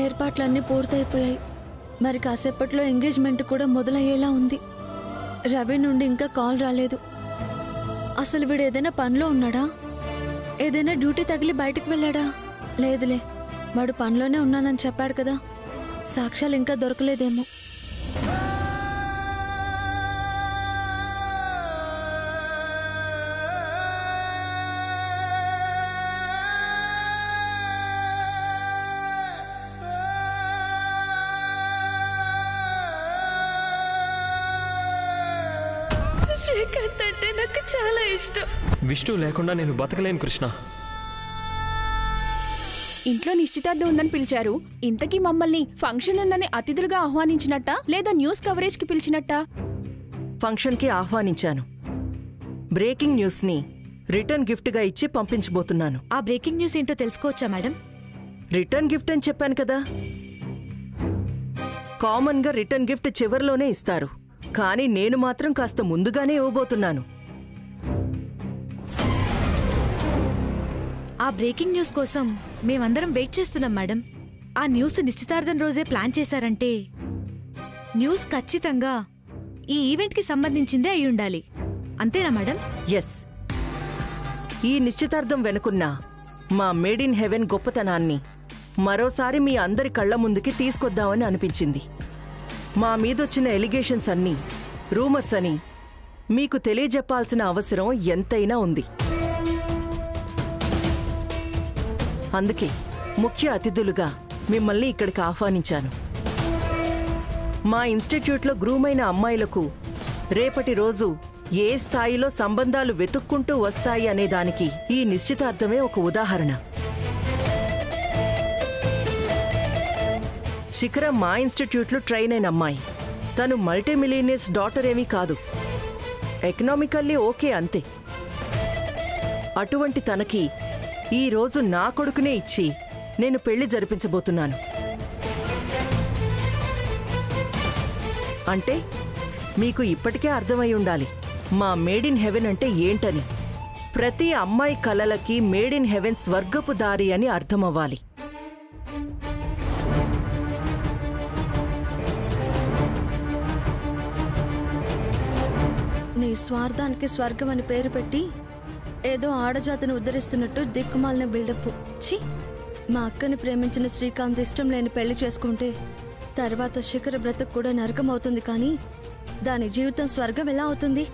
ఏర్పాట్లన్నీ పూర్తయిపోయాయి. మరి కాసేపట్లో ఎంగేజ్మెంట్ కూడా మొదలయ్యేలా ఉంది. రవి నుండి ఇంకా కాల్ రాలేదు. అసలు వీడు ఏదైనా పనిలో ఉన్నాడా? ఏదైనా డ్యూటీ తగిలి బయటికి వెళ్ళాడా? లేదులే, వాడు పనిలోనే ఉన్నానని చెప్పాడు కదా. సాక్ష్యాలు ఇంకా దొరకలేదేమో. శ్రీకాంత్ అంటే నాకు చాలా ఇష్టం. విష్ణు లేకుండా నేను బతకలేను కృష్ణ. ఇంట్లో నిశ్చితార్థం ఉందని పిలిచారు. ఇంతకీ మమ్మల్ని ఫంక్షన్ ఉందని అతిథులుగా ఆహ్వానించినట్టా లేదా న్యూస్ కవరేజ్ కి పిలిచినట్టా? ఫంక్షన్ కి ఆహ్వానించాను. బ్రేకింగ్ న్యూస్ ని రిటర్న్ గిఫ్ట్ గా ఇచ్చి పంపించబోతున్నాను. ఆ బ్రేకింగ్ న్యూస్ ఏంటో తెలుసుకోవచ్చా మేడం? రిటర్న్ గిఫ్ట్ అని చెప్పాను కదా. కామన్ గా రిటర్న్ గిఫ్ట్ చివర్లోనే ఇస్తారు, కానీ నేను మాత్రం కాస్త ముందుగానే ఇవ్వబోతున్నాను. ఆ బ్రేకింగ్ న్యూస్ కోసం మేమందరం వెయిట్ చేస్తున్నాం మేడం. ఆ న్యూస్ నిశ్చితార్థం రోజే ప్లాన్ చేశారంటే న్యూస్ ఖచ్చితంగా ఈ ఈవెంట్కి సంబంధించిందే అయి ఉండాలి. అంతేనా మేడం? ఎస్. ఈ నిశ్చితార్థం వెనుకున్న మా మేడ్ ఇన్ హెవెన్ గొప్పతనాన్ని మరోసారి మీ అందరి కళ్ల ముందుకి తీసుకొద్దామని అనిపించింది. మా మీదొచ్చిన ఎలిగేషన్స్ అన్నీ రూమర్స్ అని మీకు తెలియజెప్పాల్సిన అవసరం ఎంతైనా ఉంది. అందుకే ముఖ్య అతిథులుగా మిమ్మల్ని ఇక్కడికి ఆహ్వానించాను. మా ఇన్స్టిట్యూట్లో గ్రూమైన అమ్మాయిలకు రేపటి రోజు ఏ స్థాయిలో సంబంధాలు వెతుక్కుంటూ వస్తాయి అనేదానికి ఈ నిశ్చితార్థమే ఒక ఉదాహరణ. శిఖర మా ఇన్స్టిట్యూట్లో ట్రైన్ అయిన అమ్మాయి. తను మల్టీమిలియనర్స్ డాటర్ ఏమీ కాదు, ఎకనామికల్లీ ఓకే అంతే. అటువంటి తనకి ఈరోజు నా కొడుకునే ఇచ్చి నేను పెళ్లి జరిపించబోతున్నాను. అంటే మీకు ఇప్పటికే అర్థమై ఉండాలి మా మేడ్ ఇన్ హెవెన్ అంటే ఏంటని. ప్రతి అమ్మాయి కలలకి మేడ్ ఇన్ హెవెన్ స్వర్గపు దారి అని అర్థమవ్వాలి. నీ స్వార్థానికి స్వర్గం అని పేరు పెట్టి ఏదో ఆడజాతిని ఉద్ధరిస్తున్నట్టు దిక్కుమాలిన బిల్డప్. ఛీ, మా అక్కని ప్రేమించిన శ్రీకాంత్ ఇష్టం లేని పెళ్లి చేసుకుంటే తర్వాత శిఖర బ్రతుకు కూడా నరకం అవుతుంది, కానీ దాని జీవితం స్వర్గం ఎలా అవుతుంది?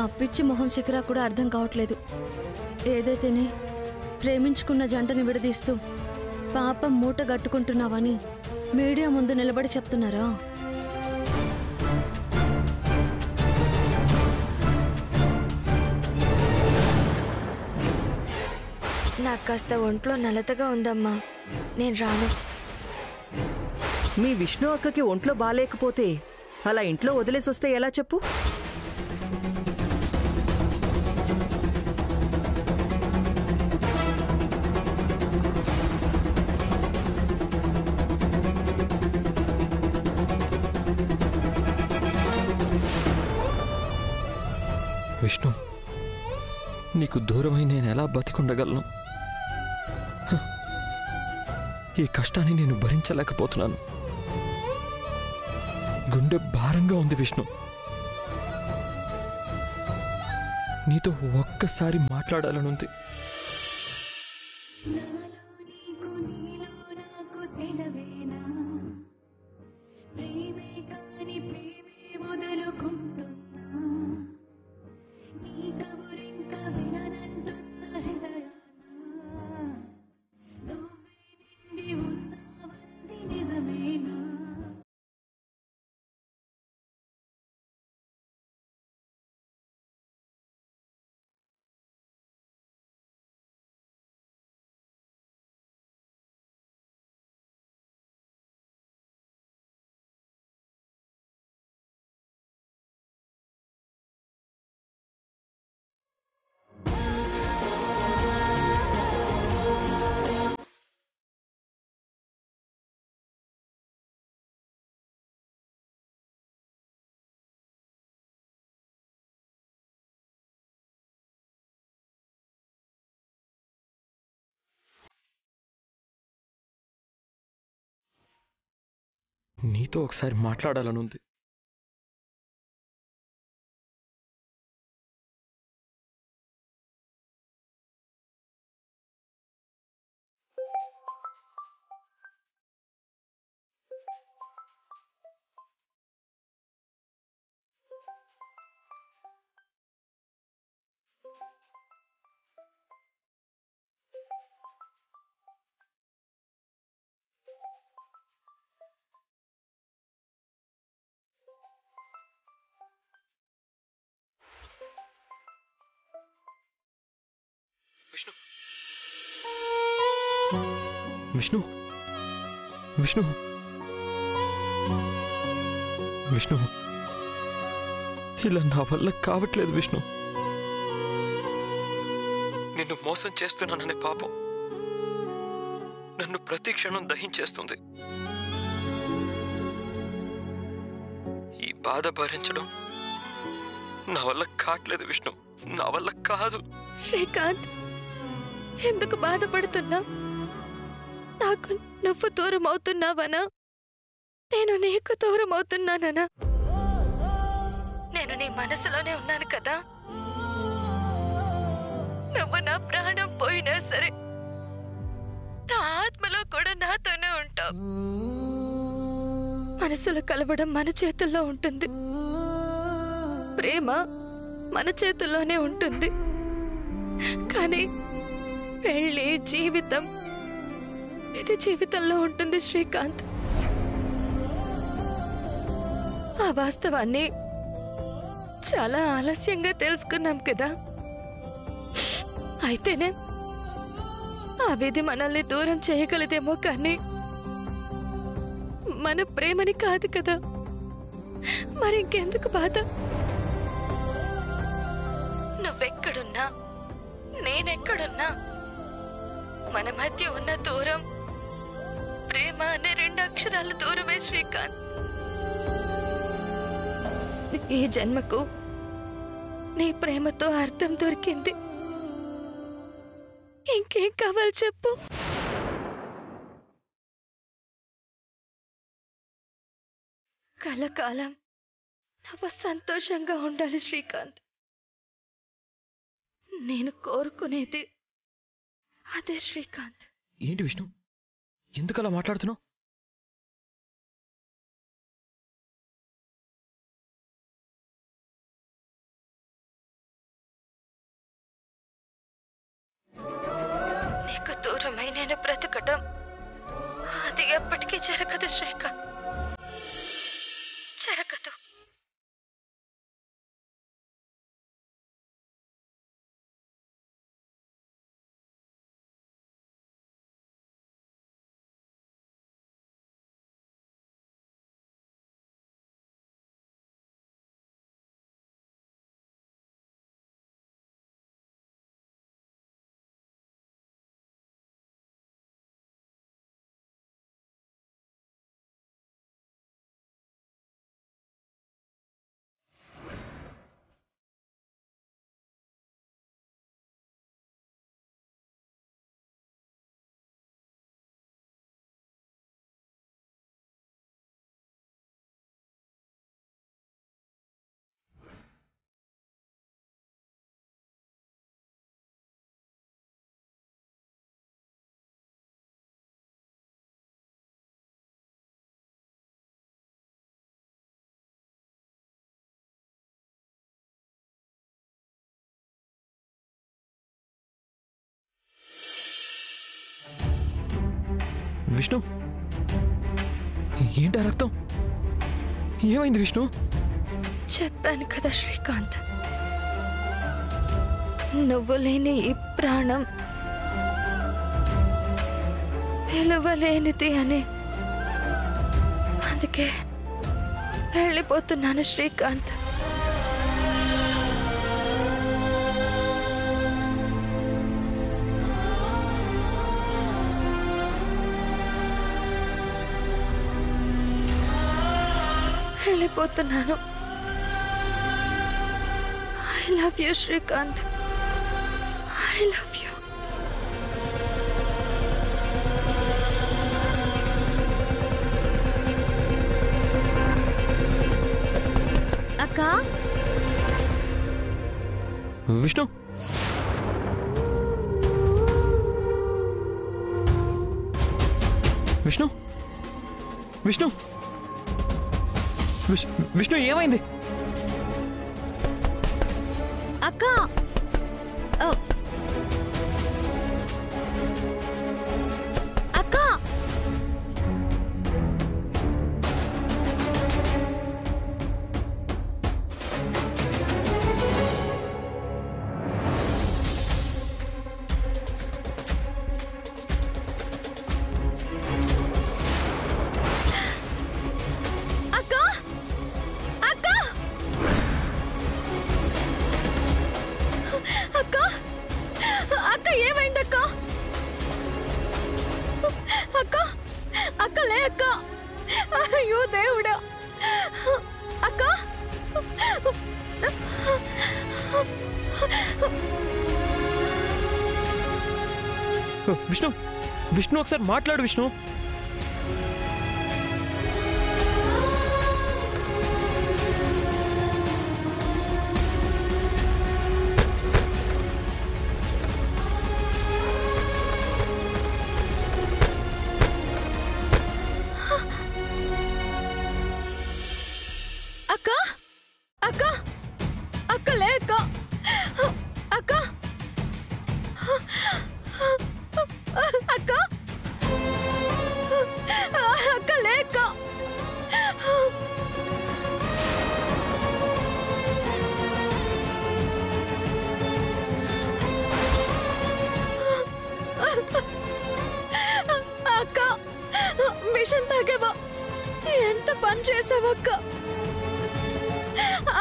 ఆ పిచ్చి మొహం శిఖర కూడా అర్థం కావట్లేదు. ఏదైతేనే ప్రేమించుకున్న జంటని విడదీస్తూ పాపం మూట గట్టుకుంటున్నావని మీడియా ముందు నిలబడి చెప్తున్నారా? నాకు కాస్త ఒంట్లో నలతగా ఉందమ్మా, నేను రాను. మీ విష్ణు అక్కకి ఒంట్లో బాలేకపోతే అలా ఇంట్లో వదిలేసొస్తే ఎలా చెప్పు? విష్ణు, నీకు దూరమై నేను ఎలా బతికుండగలను? ఈ కష్టాన్ని నేను భరించలేకపోతున్నాను. గుండె భారంగా ఉంది విష్ణు. నీతో ఒక్కసారి మాట్లాడాలనుంది. నీతో ఒకసారి మాట్లాడాలనుంది. విష్ణు విష్ణు విష్ణు ఇలా నా వల్ల కావట్లేదు విష్ణు. నిన్ను మోసం చేస్తున్నాననే పాపం నన్ను ప్రతి క్షణం దహించేస్తుంది. ఈ బాధ భరించడం నా వల్ల కావట్లేదు విష్ణు, నా వల్ల కాదు. శ్రీకాంత్, ఎందుకు బాధపడుతున్నా? నాకు నువ్వు దూరం అవుతున్నావనా? నేను నీకు దూరం అవుతున్నానా? నేను నీ మనసులోనే ఉన్నాను కదా. నువ్వు నా ప్రాణం పోయినా సరే నా ఆత్మలో కూడా నాతోనే ఉంటావు. మనసులో కలవడం మన చేతుల్లో ఉంటుంది, ప్రేమ మన చేతుల్లోనే ఉంటుంది. కానీ పెళ్లి, జీవితం, ఇది జీవితంలో ఉంటుంది శ్రీకాంత్. ఆ వాస్తవాన్ని చాలా ఆలస్యంగా తెలుసుకున్నాం కదా. అయితేనే ఆ విధి మనల్ని దూరం చేయగలదేమో, కానీ మన ప్రేమని కాదు కదా. మరి ఇంకెందుకు బాధ? నువ్వెక్కడున్నా, నేనెక్కడున్నా మన మధ్య ఉన్న దూరం ప్రేమ అనే 2 అక్షరాల దూరమే శ్రీకాంత్. ఈ జన్మకు నీ ప్రేమతో అర్థం దొరికింది. ఇంకేం కావాలి చెప్పు? కలకాలం నువ్వు సంతోషంగా ఉండాలి శ్రీకాంత్. నేను కోరుకునేది అదే శ్రీకాంత్. ఏంటి విష్ణు, ఎందుకు అలా మాట్లాడుతున్నావు? నీకు దూరమై నేను బ్రతకడం అది ఎప్పటికీ జరగదు శ్రీకాంత్, జరగదు. విష్ణు, ఏంటా రక్తం? ఏమైంది విష్ణు? చెప్పాను కదా శ్రీకాంత్, నువ్వు లేని ఈ ప్రాణం విలువలేనిది అని. అందుకే వెళ్ళిపోతున్నాను శ్రీకాంత్. వెళ్ళిపోతున్నాను. I love you Srikanth, I love you. Vishnu Vishnu Vishnu ఏమైంది? అక్క అక్క ఏమైందక్క? అక్క అక్క లే అక్క. అయ్యో దేవుడా. అక్క విష్ణు విష్ణు ఒకసారి మాట్లాడు విష్ణు. అక్క అక్క అక్క లే అక్క. అక్క అక్క అక్క లే అక్క. అక్క మిషన్ తాగేవా? ఎంత పని చేసావక్క?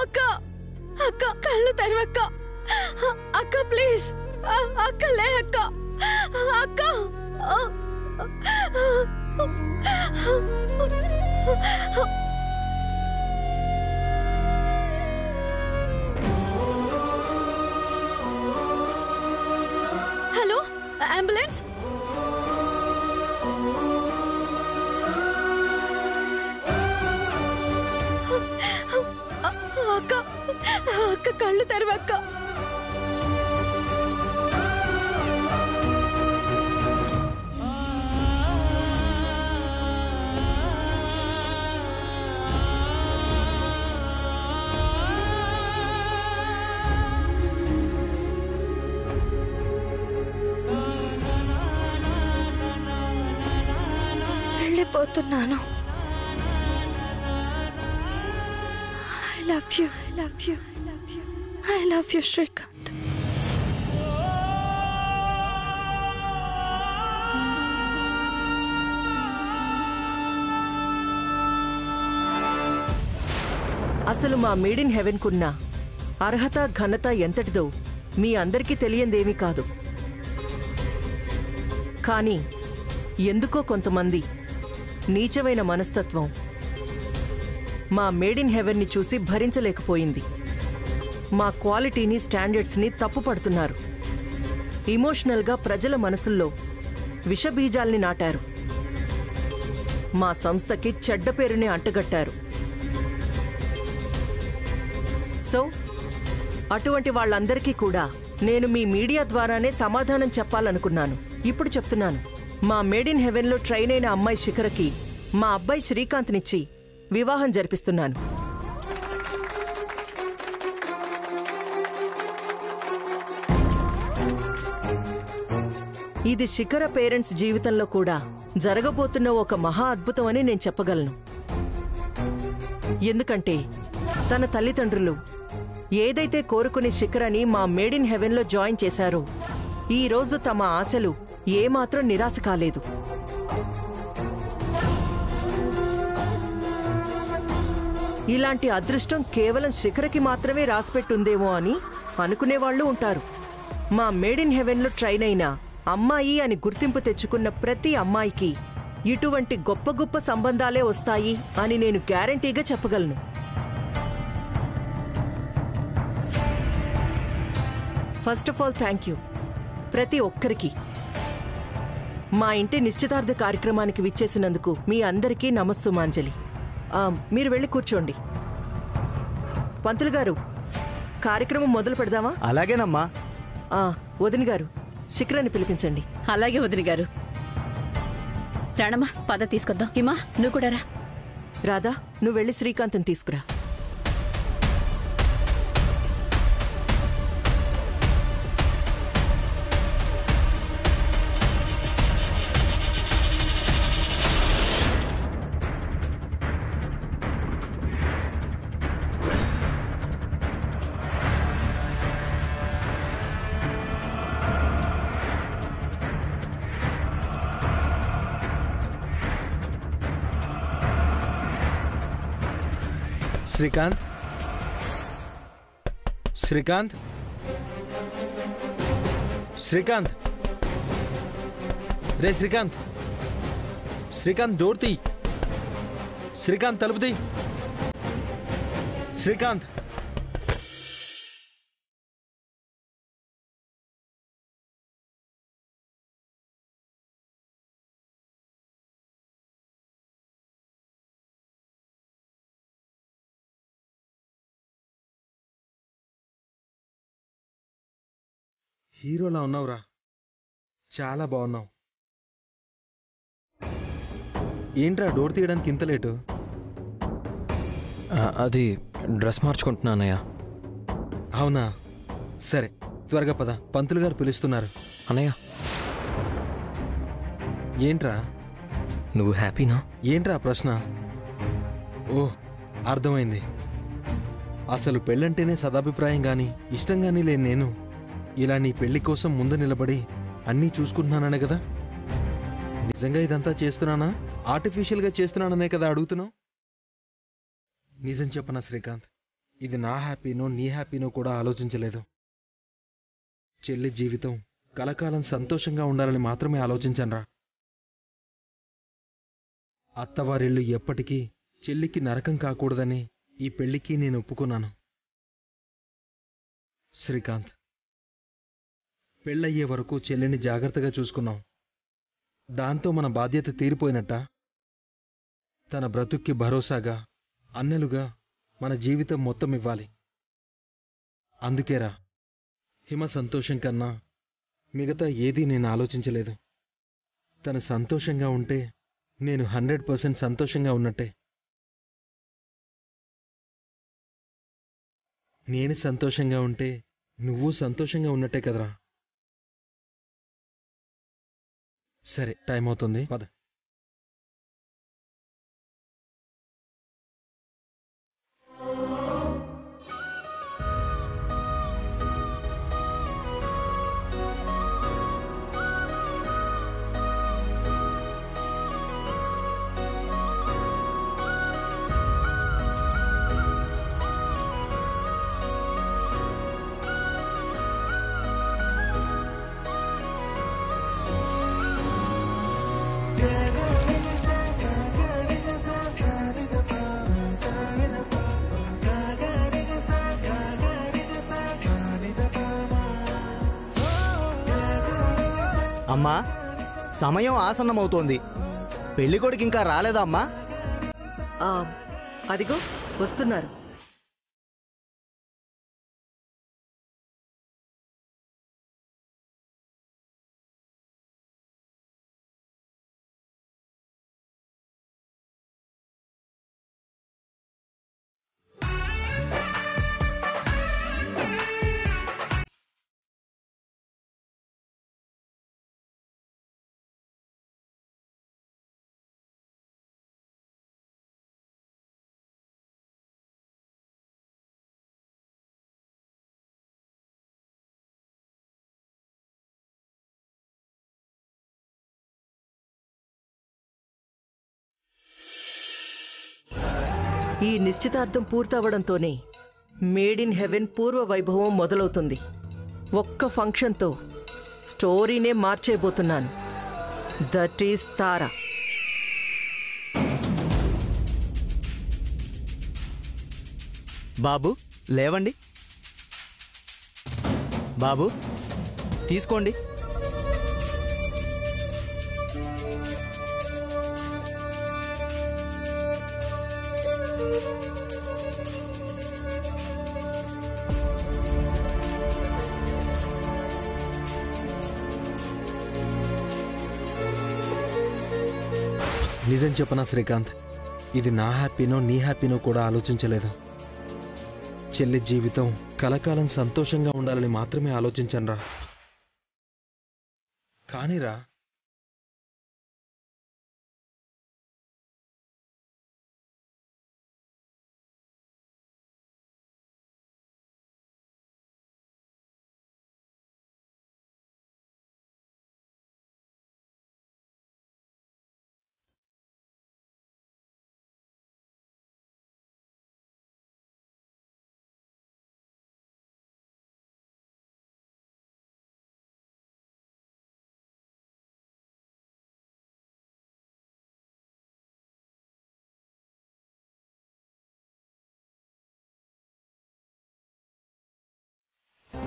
అక్క అక్క కళ్ళు తెరవక్క. అక్క ప్లీజ్. అక్క లే అక్క. అక్క హలో అంబులెన్స్. అక్క అక్క కళ్ళు తెరవక్క. వెళ్ళిపోతున్నాను. I love you, I love you, I love you, I love you, Srikanth. అసలు మా మేడ్ ఇన్ హెవెన్ కున్న అర్హత ఘనత ఎంతటిదో మీ అందరికీ తెలియందేమీ కాదు. కానీ ఎందుకో కొంతమంది నీచమైన మనస్తత్వం మా మేడ్ ఇన్ హెవెన్ని చూసి భరించలేకపోయింది. మా క్వాలిటీని స్టాండర్డ్స్ని తప్పుపడుతున్నారు. ఇమోషనల్గా ప్రజల మనసుల్లో విషబీజాల్ని నాటారు. మా సంస్థకి చెడ్డ పేరుని అంటగట్టారు. సో అటువంటి వాళ్ళందరికీ కూడా నేను మీ మీడియా ద్వారానే సమాధానం చెప్పాలనుకున్నాను. ఇప్పుడు చెప్తున్నాను. మా మేడ్ ఇన్ హెవెన్లో ట్రైన్ అయిన అమ్మాయి శిఖరకి మా అబ్బాయి శ్రీకాంత్నిచ్చి వివాహం జరిపిస్తున్నాను. ఇది శిఖర పేరెంట్స్ జీవితంలో కూడా జరగబోతున్న ఒక మహా అద్భుతం అని నేను చెప్పగలను. ఎందుకంటే తన తల్లిదండ్రులు ఏదైతే కోరుకుని శిఖరని మా మేడ్ ఇన్ హెవెన్లో జాయిన్ చేశారో ఈ రోజు తమ ఆశలు ఏమాత్రం నిరాశ కాలేదు. ఇలాంటి అదృష్టం కేవలం శిఖరకి మాత్రమే రాసిపెట్టుందేమో అని అనుకునేవాళ్లు ఉంటారు. మా మేడ్ ఇన్ హెవెన్లో ట్రైన్ అయిన అమ్మాయి అని గుర్తింపు తెచ్చుకున్న ప్రతి అమ్మాయికి ఇటువంటి గొప్ప గొప్ప సంబంధాలే వస్తాయి అని నేను గ్యారంటీగా చెప్పగలను. First of all thank you ప్రతి ఒక్కరికి. మా ఇంటి నిశ్చితార్థ కార్యక్రమానికి విచ్చేసినందుకు మీ అందరికీ నమస్సుమాంజలి. మీరు వెళ్ళి కూర్చోండి. పంతులు గారు, కార్యక్రమం మొదలు పెడదామా? అలాగేనమ్మా. వదిన గారు, శిఖరాన్ని పిలిపించండి. అలాగే వదిన గారు. రాణమ్మా పద తీసుకొద్దాం. హిమా నువ్వు కూడా రా. రాధా, నువ్వు వెళ్ళి శ్రీకాంత్ని తీసుకురా. శ్రీకాంత్, శ్రీకాంత్, శ్రీకాంత్, రే శ్రీకాంత్, శ్రీకాంత్ డోర్ తీ. శ్రీకాంత్ తలుపు తీ. శ్రీకాంత్, హీరోలా ఉన్నావురా, చాలా బాగున్నావు. ఏంట్రా డోర్ తీయడానికి ఇంత లేటు? అది డ్రెస్ మార్చుకుంటున్నానయ్యా. అవునా, సరే త్వరగా పద, పంతులు గారు పిలుస్తున్నారు. అన్నయ్య, ఏంట్రా? నువ్వు హ్యాపీనా? ఏంట్రా ప్రశ్న? ఓహ్, అర్థమైంది. అసలు పెళ్ళంటేనే సదాభిప్రాయం గాని ఇష్టం గానీ లేని నేను ఇలా నీ పెళ్లి కోసం ముందు నిలబడి అన్నీ చూసుకుంటున్నాననే కదా? నిజంగా ఇదంతా చేస్తున్నానా, ఆర్టిఫిషియల్గా చేస్తున్నాననే కదా అడుగుతున్నావు? నిజం చెప్పనా శ్రీకాంత్, ఇది నా హ్యాపీనో నీ హ్యాపీనో కూడా ఆలోచించలేదు. చెల్లి జీవితం కలకాలం సంతోషంగా ఉండాలని మాత్రమే ఆలోచించానురా. అత్తవారిల్లు ఎప్పటికీ చెల్లికి నరకం కాకూడదని ఈ పెళ్లికి నేను ఒప్పుకున్నాను. శ్రీకాంత్, పెళ్ళయ్యే వరకు చెల్లిని జాగ్రత్తగా చూసుకున్నాం. దాంతో మన బాధ్యత తీరిపోయినట్ట. తన బ్రతుక్కి భరోసాగా, అన్నెలుగా మన జీవితం మొత్తం ఇవ్వాలి. అందుకేరా హిమ సంతోషం కన్నా మిగతా ఏదీ నేను ఆలోచించలేదు. తను సంతోషంగా ఉంటే నేను 100% సంతోషంగా ఉన్నట్టే. నేను సంతోషంగా ఉంటే నువ్వు సంతోషంగా ఉన్నట్టే కదరా. సరే, టైం అవుతుంది, పద. అమ్మా, సమయం ఆసన్నమవుతోంది. పెళ్ళికొడుకు ఇంకా రాలేదా అమ్మా? అదిగో వస్తున్నారు. ఈ నిశ్చితార్థం పూర్తవడంతోనే మేడ్ ఇన్ హెవెన్ పూర్వ వైభవం మొదలవుతుంది. ఒక్క ఫంక్షన్తో స్టోరీనే మార్చేయబోతున్నాను. దట్ ఈస్ తారా. బాబు లేవండి. బాబు తీసుకోండి. నిజం చెప్పనా శ్రీకాంత్, ఇది నా హ్యాపీనో నీ హ్యాపీనో కూడా ఆలోచించలేదు. చెల్లి జీవితం కలకాలం సంతోషంగా ఉండాలని మాత్రమే ఆలోచించనురా. కానీరా